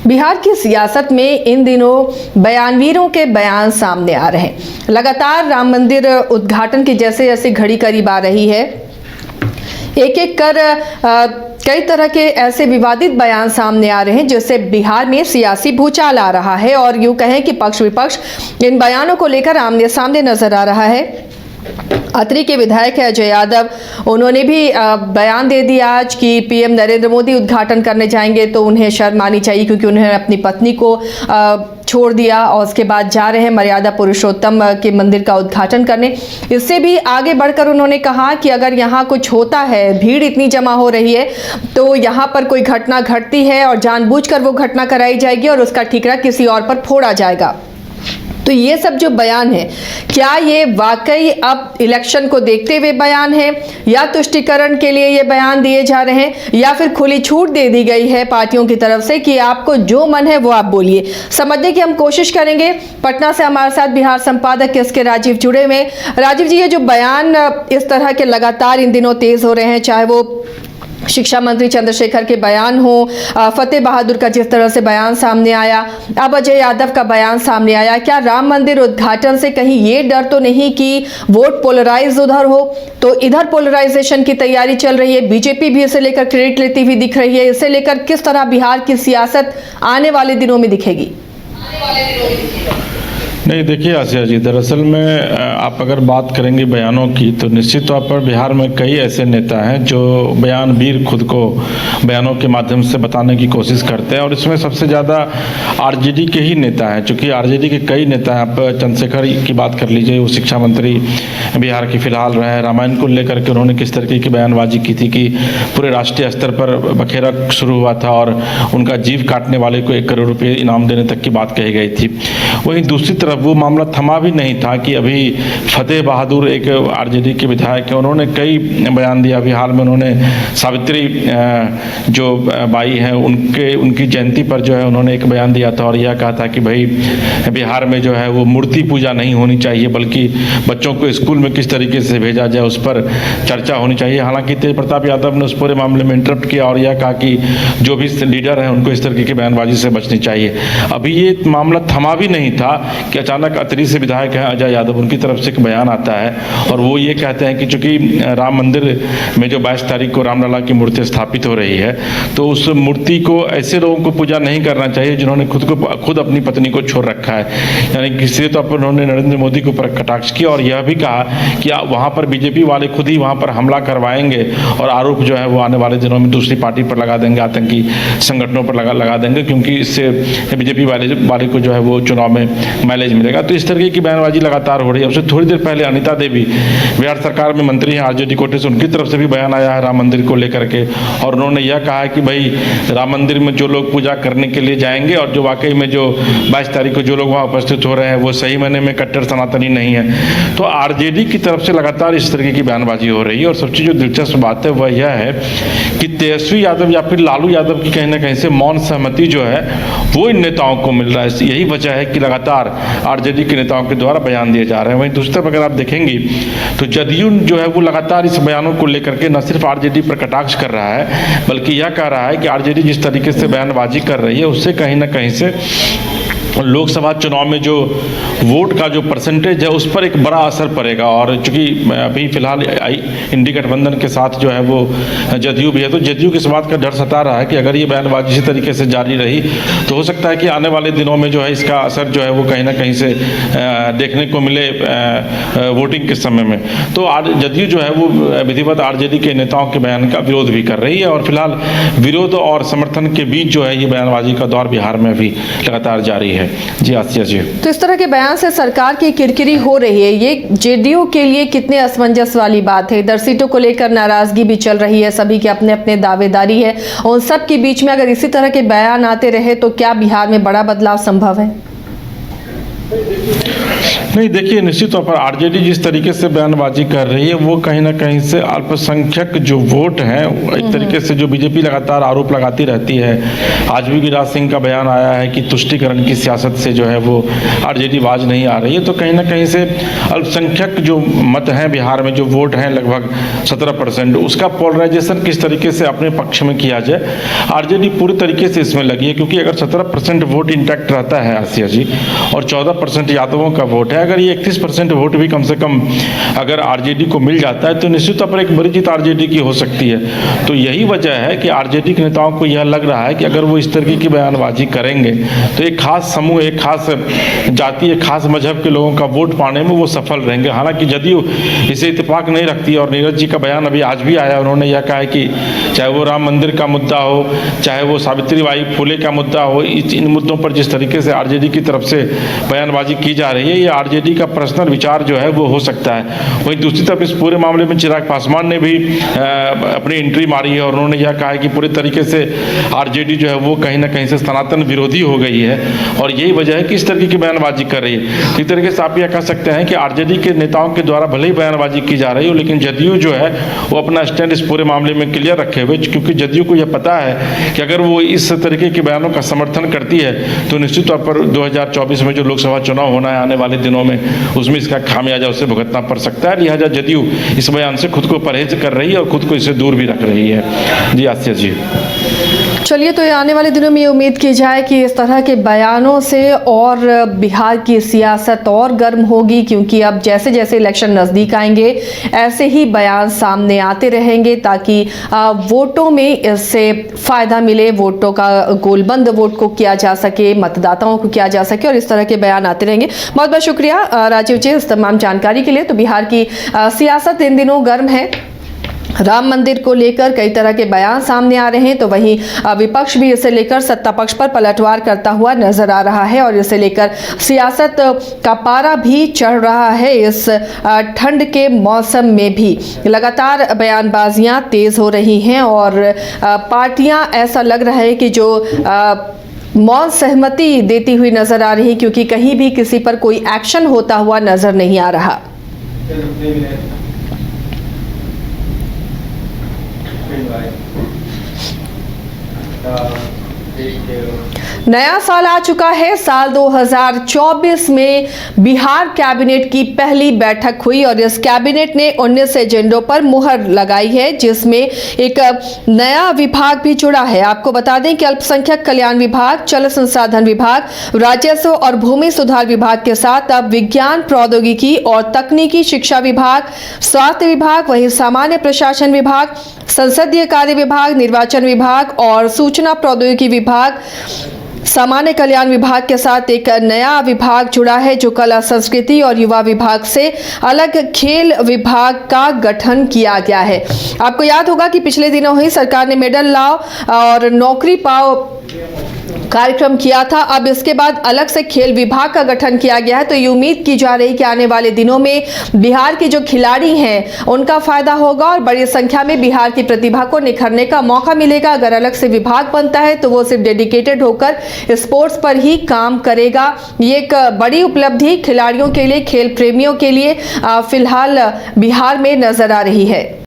बिहार की सियासत में इन दिनों बयानवीरों के बयान सामने आ रहे हैं। लगातार राम मंदिर उद्घाटन की जैसे जैसे घड़ी करीब आ रही है, एक एक कर कई तरह के ऐसे विवादित बयान सामने आ रहे हैं जिससे बिहार में सियासी भूचाल आ रहा है और यूं कहें कि पक्ष विपक्ष इन बयानों को लेकर आमने सामने नजर आ रहा है। अतरी के विधायक है अजय यादव, उन्होंने भी बयान दे दिया आज कि पीएम नरेंद्र मोदी उद्घाटन करने जाएंगे तो उन्हें शर्म आनी चाहिए क्योंकि उन्होंने अपनी पत्नी को छोड़ दिया और उसके बाद जा रहे हैं मर्यादा पुरुषोत्तम के मंदिर का उद्घाटन करने। इससे भी आगे बढ़कर उन्होंने कहा कि अगर यहाँ कुछ होता है, भीड़ इतनी जमा हो रही है तो यहाँ पर कोई घटना घटती है और जानबूझकर वो घटना कराई जाएगी और उसका ठीकरा किसी और पर फोड़ा जाएगा। तो ये सब जो बयान है, क्या ये वाकई अब इलेक्शन को देखते हुए बयान है या तुष्टीकरण के लिए ये बयान दिए जा रहे हैं या फिर खुली छूट दे दी गई है पार्टियों की तरफ से कि आपको जो मन है वो आप बोलिए? समझने की हम कोशिश करेंगे। पटना से हमारे साथ बिहार संपादक के राजीव जुड़े हुए। राजीव जी, ये जो बयान इस तरह के लगातार इन दिनों तेज हो रहे हैं, चाहे वो शिक्षा मंत्री चंद्रशेखर के बयान हो, फतेह बहादुर का जिस तरह से बयान सामने आया, अब अजय यादव का बयान सामने आया, क्या राम मंदिर उद्घाटन से कहीं ये डर तो नहीं कि वोट पोलराइज उधर हो? तो इधर पोलराइजेशन की तैयारी चल रही है, बीजेपी भी इसे लेकर क्रेडिट लेती हुई दिख रही है। इसे लेकर किस तरह बिहार की सियासत आने वाले दिनों में दिखेगी? नहीं, देखिए आसिया जी, दरअसल में आप अगर बात करेंगे बयानों की तो निश्चित तौर पर बिहार में कई ऐसे नेता हैं जो बयानवीर खुद को बयानों के माध्यम से बताने की कोशिश करते हैं और इसमें सबसे ज़्यादा आरजेडी के ही नेता हैं। चूँकि आरजेडी के कई नेता हैं, आप चंद्रशेखर की बात कर लीजिए, वो शिक्षा मंत्री बिहार की फिलहाल रहे हैं। रामायण को लेकर के उन्होंने किस तरीके की बयानबाजी की थी कि पूरे राष्ट्रीय स्तर पर बखेरा शुरू हुआ था और उनका जीव काटने वाले को 1 करोड़ रुपये इनाम देने तक की बात कही गई थी। वहीं दूसरी तरफ वो मामला थमा भी नहीं था कि अभी फतेह बहादुर एक आरजेडी के विधायक हैं, उन्होंने कई बयान दिया। अभी हाल में उन्होंने सावित्री जो बाई हैं उनकी जयंती पर जो है उन्होंने एक बयान दिया था और यह कहा था कि भाई बिहार में जो है वो मूर्ति पूजा नहीं होनी चाहिए बल्कि बच्चों को स्कूल में किस तरीके से भेजा जाए उस पर चर्चा होनी चाहिए। हालांकि तेज प्रताप यादव ने उस पूरे मामले में इंटरप्ट किया और यह कहा कि जो भी लीडर हैं उनको इस तरीके की बयानबाजी से बचनी चाहिए। अभी ये मामला थमा भी नहीं था कि अचानक अतरी से विधायक हैं अजय यादव, उनकी तरफ से एक बयान आता है और वो ये कहते हैं कि चूंकि राम मंदिर में जो 22 तारीख को रामलला की मूर्ति स्थापित हो रही है तो उस मूर्ति को ऐसे लोगों को पूजा नहीं करना चाहिए जिन्होंने खुद अपनी पत्नी को छोड़ रखा है। यानी किसी तौर पर उन्होंने नरेंद्र मोदी को कटाक्ष किया और यह भी कहा कि वहाँ पर बीजेपी वाले खुद ही वहाँ पर हमला करवाएंगे और आरोप जो है वो आने वाले दिनों में दूसरी पार्टी पर लगा देंगे, आतंकी संगठनों पर लगा देंगे, क्योंकि इससे बीजेपी वाले को जो है वो चुनाव में माइलेज मिलेगा। तो इस तरीके की बयानबाजी लगातार हो रही है। उससे थोड़ी देर पहले अनिता देवी बिहार सरकार में मंत्री हैं आरजेडी कोटे से, उनकी तरफ से भी बयान आया है राम मंदिर को लेकर के और उन्होंने यह कहा है कि भाई राम मंदिर में जो लोग पूजा करने के लिए जाएंगे और जो वाकई में जो 22 तारीख को जो लोग वहाँ उपस्थित हो रहे हैं वो सही मायने में कट्टर सनातनी नहीं है। तो आरजेडी की तरफ से लगातार इस तरीके की बयानबाजी हो रही है और सबसे जो दिलचस्प बात है वह यह है कि तेजस्वी यादव या फिर लालू यादव की कहीं ना कहीं से मौन सहमति जो है वो इन नेताओं को मिल रहा है। यही वजह है कि लगातार आरजेडी के नेताओं के द्वारा बयान दिए जा रहे हैं। वहीं दूसरी तरफ अगर आप देखेंगी तो जदयू जो है वो लगातार इस बयानों को लेकर के न सिर्फ आरजेडी पर कटाक्ष कर रहा है बल्कि यह कह रहा है कि आरजेडी जिस तरीके से बयानबाजी कर रही है उससे कहीं ना कहीं से लोकसभा चुनाव में जो वोट का जो परसेंटेज है उस पर एक बड़ा असर पड़ेगा। और चूंकि अभी फिलहाल इंडी गठबंधन के साथ जो है वो जदयू भी है, तो जदयू की इस बात का डर सता रहा है कि अगर ये बयानबाजी इसी तरीके से जारी रही तो हो सकता है कि आने वाले दिनों में जो है इसका असर जो है वो कहीं ना कहीं से देखने को मिले वोटिंग के समय में। तो जदयू जो है वो विधिवत आरजेडी के नेताओं के बयान का विरोध भी कर रही है और फिलहाल विरोध और समर्थन के बीच जो है ये बयानबाजी का दौर बिहार में भी लगातार जारी है। जी आसिया जी, तो इस तरह के बयान से सरकार की किरकिरी हो रही है, ये जेडीयू के लिए कितने असमंजस वाली बात है? इधर सीटों को लेकर नाराजगी भी चल रही है, सभी के अपने अपने दावेदारी है, उन सब के बीच में अगर इसी तरह के बयान आते रहे तो क्या बिहार में बड़ा बदलाव संभव है? नहीं, देखिए, निश्चित तौर पर आरजेडी जिस तरीके से बयानबाजी कर रही है वो कहीं ना कहीं से अल्पसंख्यक जो वोट हैं, एक तरीके से जो बीजेपी लगातार आरोप लगाती रहती है। आज भी गिरिराज सिंह का बयान आया है कि तुष्टीकरण की सियासत से जो है वो आरजेडी बाज नहीं आ रही है, तो कहीं ना कहीं से अल्पसंख्यक जो मत हैं बिहार में, जो वोट हैं लगभग 17%, उसका पोलराइजेशन किस तरीके से अपने पक्ष में किया जाए, आरजेडी पूरी तरीके से इसमें लगी है। क्योंकि अगर 17% वोट इंटैक्ट रहता है आसिया जी, और 14% यादवों का वोट है, अगर ये 31% वोट भी कम से कम अगर आरजेडी को मिल जाता है तो निश्चित तौर पर एक बड़ी जीत आरजेडी की हो सकती है। तो यही वजह है कि आरजेडी के नेताओं को यह लग रहा है कि अगर वो इस तरीके की बयानबाजी करेंगे तो एक खास समूह, एक खास जाति, एक खास मजहब के लोगों का वोट पाने में वो सफल रहेंगे। हालांकि जदयू इसे इत्तेफाक नहीं रखती और नीरज जी का बयान अभी आज भी आया, उन्होंने यह कहा है कि चाहे वो राम मंदिर का मुद्दा हो, चाहे वो सावित्रीबाई फुले का मुद्दा हो, इन मुद्दों पर जिस तरीके से आरजेडी की तरफ से बयानबाजी की जा रही है, ये आरजेडी का पर्सनल विचार जो है वो हो सकता है। वहीं दूसरी तरफ इस पूरे मामले में चिराग पासवान ने भी अपनी एंट्री मारी है और उन्होंने यह कहा है कि पूरे तरीके से आरजेडी जो है वो कहीं ना कहीं से सनातन विरोधी हो गई है और यही वजह है कि इस तरीके की बयानबाजी कर रही है। इस तरीके से आप यह कह सकते हैं कि आरजेडी के नेताओं के द्वारा भले ही बयानबाजी की जा रही हो, लेकिन जदयू जो है वो अपना स्टैंड इस पूरे मामले में क्लियर रखे हुए, क्योंकि जदयू को यह पता है कि अगर वो इस तरीके के बयानों का समर्थन करती है तो निश्चित तौर पर 2024 में जो लोकसभा चुनाव होना है आने वाले दिनों में, उसमें इसका खामियाजा उसे भुगतना पड़ सकता है। लिहाजा जदयू इस बयान से खुद को परहेज कर रही है और खुद को इससे दूर भी रख रही है। जी आसिया जी। चलिए, तो ये आने वाले दिनों में ये उम्मीद की जाए कि इस तरह के बयानों से और बिहार की सियासत और गर्म होगी, क्योंकि अब जैसे जैसे इलेक्शन नज़दीक आएंगे ऐसे ही बयान सामने आते रहेंगे ताकि वोटों में इससे फ़ायदा मिले, वोटों का गोलबंद वोट को किया जा सके, मतदाताओं को किया जा सके और इस तरह के बयान आते रहेंगे। बहुत बहुत शुक्रिया राजीव जी इस तमाम जानकारी के लिए। तो बिहार की सियासत इन दिनों गर्म है, राम मंदिर को लेकर कई तरह के बयान सामने आ रहे हैं, तो वहीं विपक्ष भी इसे लेकर सत्ता पक्ष पर पलटवार करता हुआ नजर आ रहा है और इसे लेकर सियासत का पारा भी चढ़ रहा है। इस ठंड के मौसम में भी लगातार बयानबाजियां तेज हो रही हैं और पार्टियां ऐसा लग रहा है कि जो मौन सहमति देती हुई नजर आ रही, क्योंकि कहीं भी किसी पर कोई एक्शन होता हुआ नजर नहीं आ रहा। नया साल आ चुका है। साल 2024 में बिहार कैबिनेट की पहली बैठक हुई और इस कैबिनेट ने 19 एजेंडों पर मुहर लगाई है, जिसमें एक नया विभाग भी जुड़ा है। आपको बता दें कि अल्पसंख्यक कल्याण विभाग, जल संसाधन विभाग, राजस्व और भूमि सुधार विभाग के साथ अब विज्ञान, प्रौद्योगिकी और तकनीकी शिक्षा विभाग, स्वास्थ्य विभाग, वहीं सामान्य प्रशासन विभाग, संसदीय कार्य विभाग, निर्वाचन विभाग और सूचना प्रौद्योगिकी विभाग, सामान्य कल्याण विभाग के साथ एक नया विभाग जुड़ा है जो कला, संस्कृति और युवा विभाग से अलग खेल विभाग का गठन किया गया है। आपको याद होगा कि पिछले दिनों ही सरकार ने मेडल लाओ और नौकरी पाओ कार्यक्रम किया था। अब इसके बाद अलग से खेल विभाग का गठन किया गया है, तो ये उम्मीद की जा रही है कि आने वाले दिनों में बिहार के जो खिलाड़ी हैं उनका फायदा होगा और बड़ी संख्या में बिहार की प्रतिभा को निखरने का मौका मिलेगा। अगर अलग से विभाग बनता है तो वो सिर्फ डेडिकेटेड होकर स्पोर्ट्स पर ही काम करेगा। ये एक बड़ी उपलब्धि खिलाड़ियों के लिए, खेल प्रेमियों के लिए फिलहाल बिहार में नजर आ रही है।